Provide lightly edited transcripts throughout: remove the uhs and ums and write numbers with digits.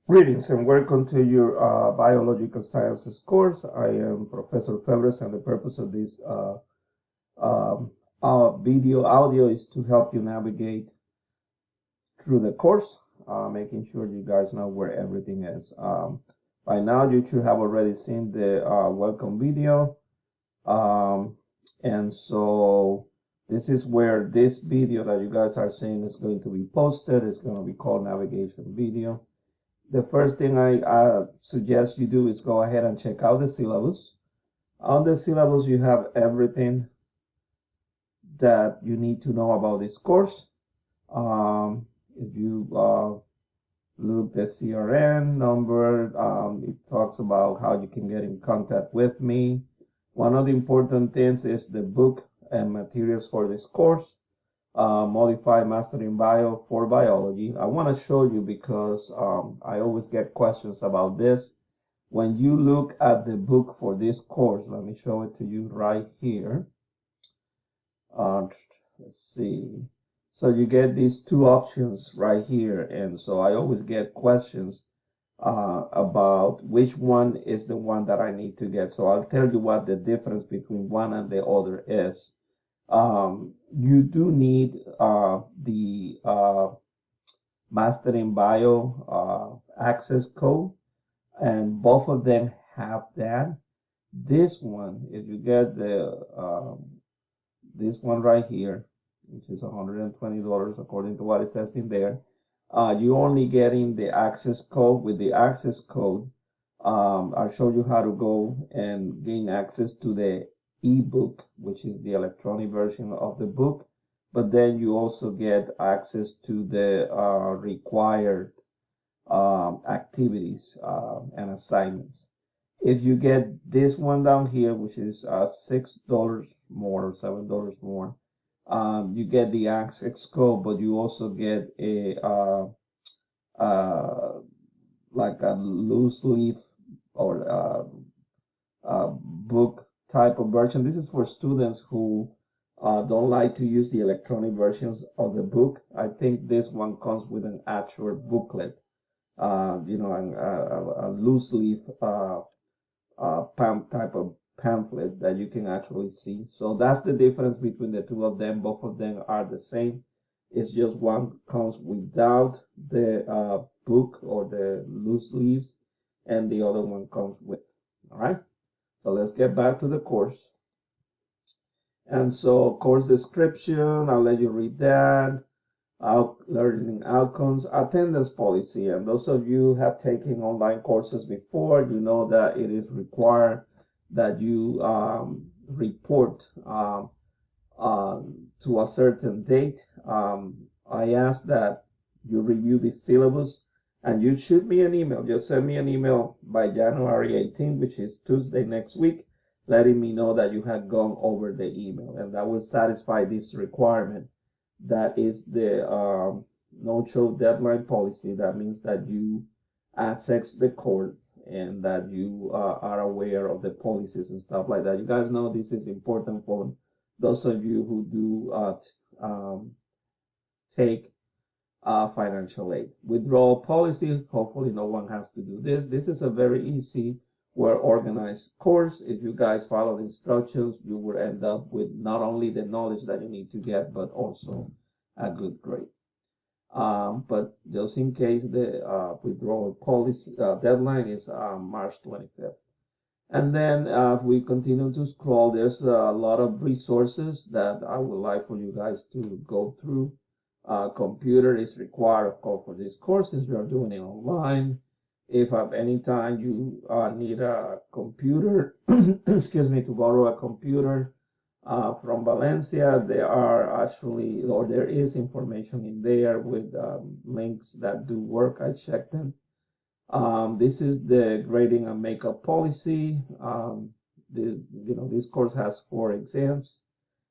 Greetings and welcome to your biological sciences course. I am Professor Febres, and the purpose of this um, video audio is to help you navigate through the course, making sure you guys know where everything is. By now, you should have already seen the welcome video, um, and so this is where this video that you guys are seeing is going to be posted. It's going to be called navigation video. The first thing I suggest you do is go ahead and check out the syllabus. On the syllabus, you have everything that you need to know about this course. If you look the CRN number, it talks about how you can get in contact with me. One of the important things is the book and materials for this course. Modified Mastering Bio for Biology. I want to show you because I always get questions about this. When you look at the book for this course, let me show it to you right here. Uh, let's see. So you get these two options right here. And so I always get questions about which one is the one that I need to get. So I'll tell you what the difference between one and the other is. You do need the Mastering Bio access code, and both of them have that. This one, if you get this one right here, which is $120 according to what it says in there, you only getting the access code. With the access code, I'll show you how to go and gain access to the ebook, which is the electronic version of the book. But then you also get access to the required activities and assignments. If you get this one down here, which is $6 more or $7 more, you get the access code, but you also get a like a loose leaf or book type of version. This is for students who don't like to use the electronic versions of the book. I think this one comes with an actual booklet, a loose leaf type of pamphlet that you can actually see. So that's the difference between the two of them. Both of them are the same. It's just one comes without the book or the loose leaves, and the other one comes with. All right. So let's get back to the course. And so course description, I'll let you read that. Learning outcomes, attendance policy. And those of you who have taken online courses before, you know that it is required that you report to a certain date. I ask that you review the syllabus and you shoot me an email. Just send me an email by January 18th, which is Tuesday next week, letting me know that you have gone over the email, and that will satisfy this requirement. That is the no-show deadline policy. That means that you access the court and that you are aware of the policies and stuff like that. You guys know this is important for those of you who do um, take financial aid. Withdrawal policy, hopefully no one has to do this. This is a very easy, well-organized course. If you guys follow the instructions, you will end up with not only the knowledge that you need to get, but also a good grade. But just in case, the withdrawal policy deadline is March 25th. And then if we continue to scroll, there's a lot of resources that I would like for you guys to go through. Computer is required, of course, for these courses. We are doing it online. If at any time you need a computer, excuse me, to borrow a computer from Valencia, there are actually, or there is information in there with links that do work. I checked them. This is the grading and makeup policy. This course has 4 exams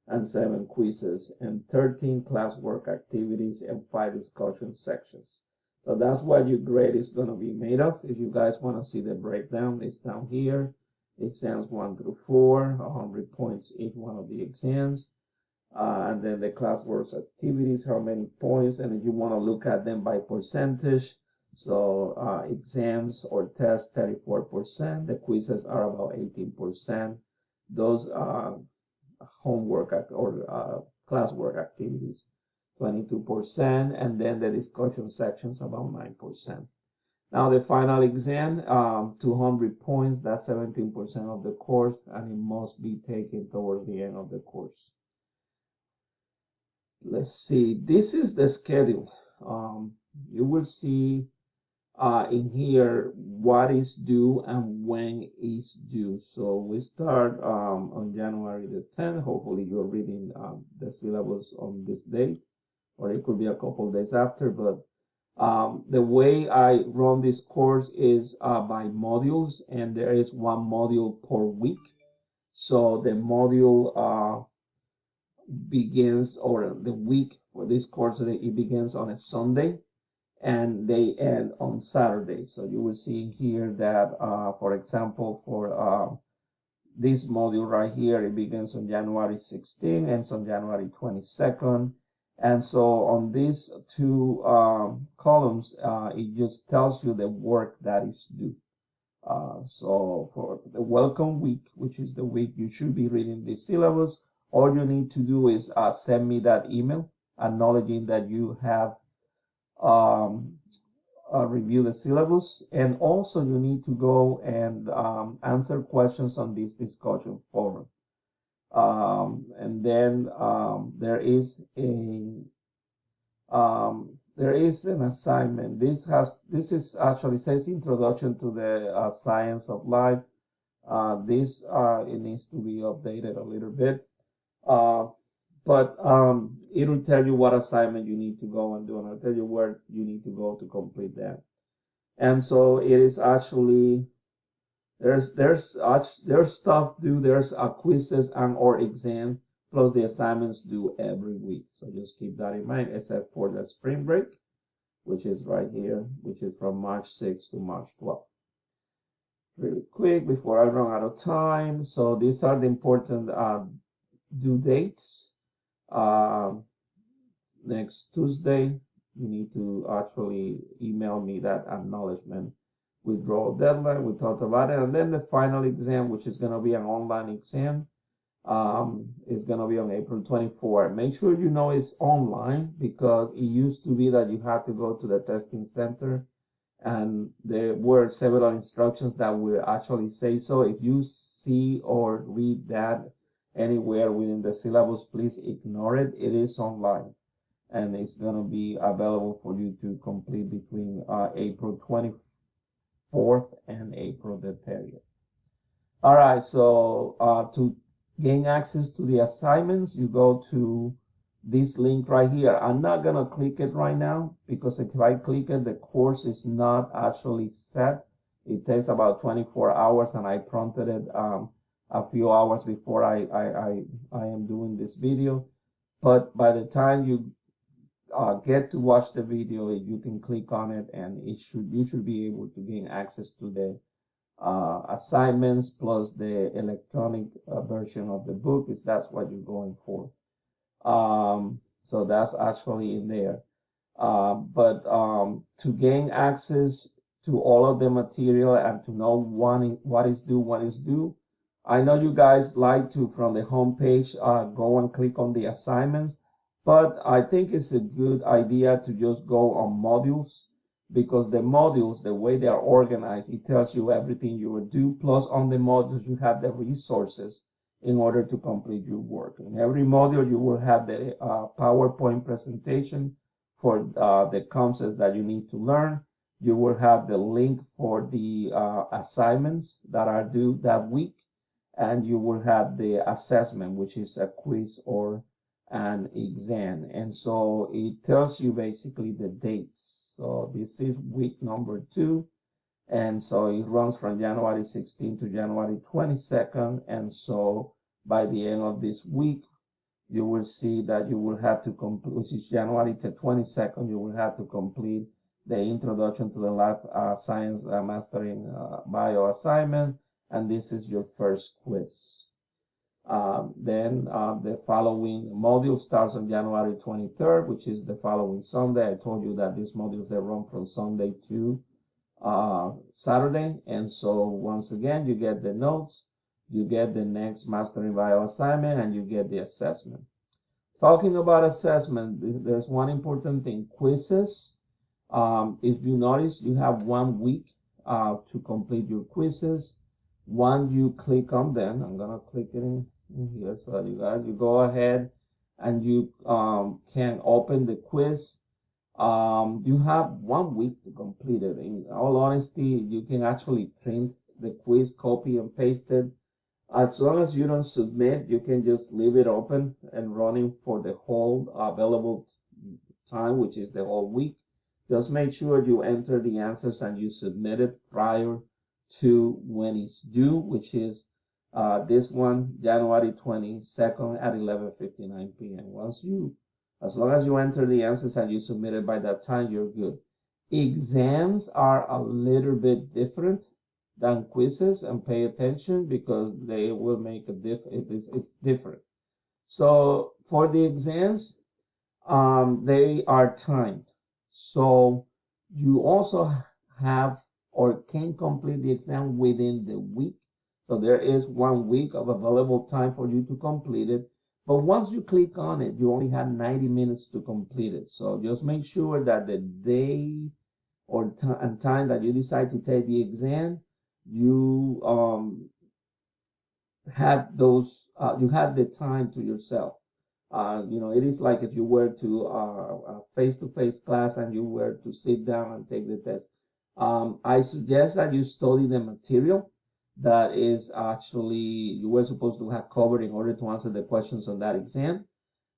and 7 quizzes and 13 classwork activities and 5 discussion sections. So that's what your grade is going to be made of. If you guys want to see the breakdown, it's down here. Exams 1 through 4, 100 points each one of the exams. And then the classwork activities, how many points, and if you want to look at them by percentage, So exams or tests 34%, the quizzes are about 18%. Those homework or classwork activities 22%, and then the discussion sections about 9%. Now the final exam, 200 points, that's 17% of the course, and it must be taken towards the end of the course. Let's see, this is the schedule. You will see in here what is due and when is due. So we start on January the 10th. Hopefully you're reading the syllabus on this date, or it could be a couple days after, but the way I run this course is by modules, and there is one module per week. So the module begins, or the week for this course, it begins on a Sunday, and they end on Saturday. So you will see here that, for example, for this module right here, it begins on January 16, ends on January 22nd. And so on these two columns, it just tells you the work that is due. So for the welcome week, which is the week you should be reading the syllabus, all you need to do is send me that email acknowledging that you have review the syllabus, and also you need to go and answer questions on this discussion forum. And then there is an assignment. This is actually says introduction to the science of life. This it needs to be updated a little bit. But it will tell you what assignment you need to go and do, and I'll tell you where you need to go to complete that. And so it is actually there's stuff due, there's quizzes and or exams, plus the assignments due every week. So just keep that in mind, except for the spring break, which is right here, which is from March 6th to March 12th. Really quick before I run out of time. So these are the important due dates. Next Tuesday, you need to actually email me that acknowledgement. Withdrawal deadline, we talked about it, and then the final exam, which is going to be an online exam, is going to be on April 24. Make sure you know it's online, because it used to be that you had to go to the testing center, and there were several instructions that will actually say so. If you see or read that anywhere within the syllabus, please ignore it. It is online, and it's going to be available for you to complete between April 24th and April the 30th. All right, so to gain access to the assignments, you go to this link right here. I'm not going to click it right now, because if I click it, the course is not actually set. It takes about 24 hours, and I prompted it a few hours before I am doing this video. But by the time you get to watch the video, you can click on it, and you should be able to gain access to the assignments plus the electronic version of the book, if that's what you're going for. So that's actually in there. But to gain access to all of the material and to know what is due, I know you guys like to, from the home page, go and click on the assignments, but I think it's a good idea to just go on modules, because the modules, the way they are organized, it tells you everything you will do. Plus on the modules, you have the resources in order to complete your work. In every module, you will have the PowerPoint presentation for the concepts that you need to learn. You will have the link for the assignments that are due that week, and you will have the assessment, which is a quiz or an exam. And so it tells you basically the dates. So this is week number 2, and so it runs from January 16 to January 22nd. And so by the end of this week, you will see that you will have to complete, which is January to 22nd, you will have to complete the introduction to the life science mastering bio assignment, and this is your first quiz. Then the following module starts on January 23rd, which is the following Sunday. I told you that these modules, they run from Sunday to Saturday. And so once again, you get the notes, you get the next Mastering Bio assignment, and you get the assessment. Talking about assessment, there's one important thing, quizzes. If you notice, you have 1 week to complete your quizzes. Once you click on them, I'm gonna click it in here so that you go ahead and you can open the quiz. You have 1 week to complete it. In all honesty, you can actually print the quiz, copy and paste it. As long as you don't submit, you can just leave it open and running for the whole available time, which is the whole week. Just make sure you enter the answers and you submit it prior to when it's due, which is this one, January 22nd at 11:59 p.m. As long as you enter the answers and you submit it by that time, you're good. Exams are a little bit different than quizzes, and pay attention because they will make a it's different. So for the exams, they are timed. So you also have or can complete the exam within the week. So there is 1 week of available time for you to complete it. But once you click on it, you only have 90 minutes to complete it. So just make sure that the day or and time that you decide to take the exam, you have those you have the time to yourself. It is like if you were to a face-to-face class and you were to sit down and take the test. I suggest that you study the material that is actually you were supposed to have covered in order to answer the questions on that exam,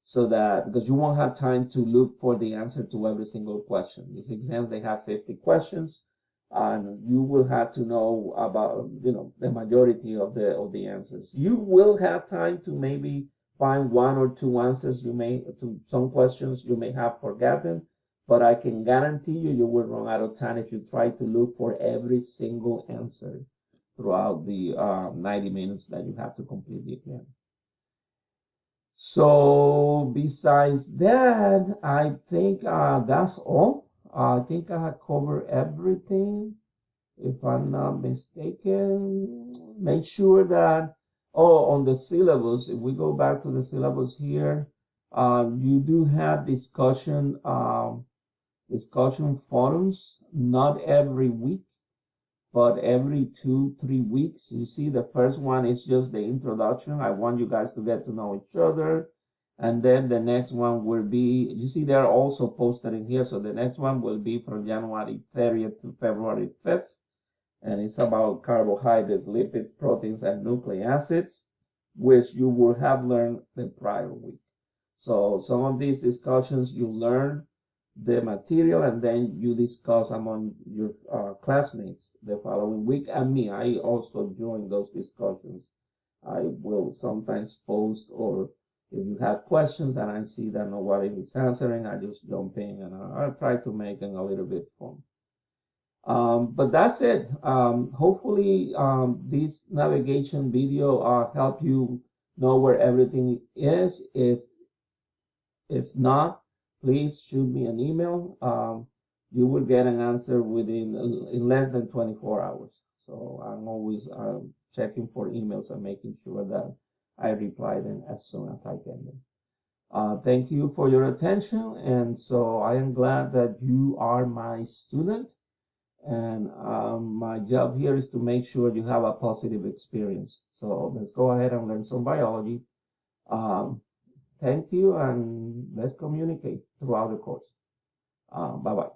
so that because you won't have time to look for the answer to every single question. These exams, they have 50 questions, and you will have to know about the majority of the answers. You will have time to maybe find one or two answers to some questions you may have forgotten, but I can guarantee you will run out of time if you try to look for every single answer throughout the 90 minutes that you have to complete the exam. So besides that, I think that's all. I think I have covered everything, if I'm not mistaken. Make sure that, on the syllabus, if we go back to the syllabus here, you do have discussion forums, not every week, but every 2-3 weeks. You see, the first one is just the introduction. I want you guys to get to know each other. And then the next one will be, you see, they're also posted in here. So the next one will be from January 30th to February 5th. And it's about carbohydrates, lipids, proteins, and nucleic acids, which you will have learned the prior week. So some of these discussions, you learn the material and then you discuss among your classmates the following week. And me, I also join those discussions. I will sometimes post, or if you have questions and I see that nobody is answering, I just jump in and I try to make it a little bit fun. But that's it. Hopefully, this navigation video help you know where everything is. If not, please shoot me an email. You will get an answer in less than 24 hours. So I'm always checking for emails and making sure that I reply them as soon as I get them. Thank you for your attention. And so I am glad that you are my student. And my job here is to make sure you have a positive experience. So let's go ahead and learn some biology. Um, Thank you, and let's communicate throughout the course. Bye-bye.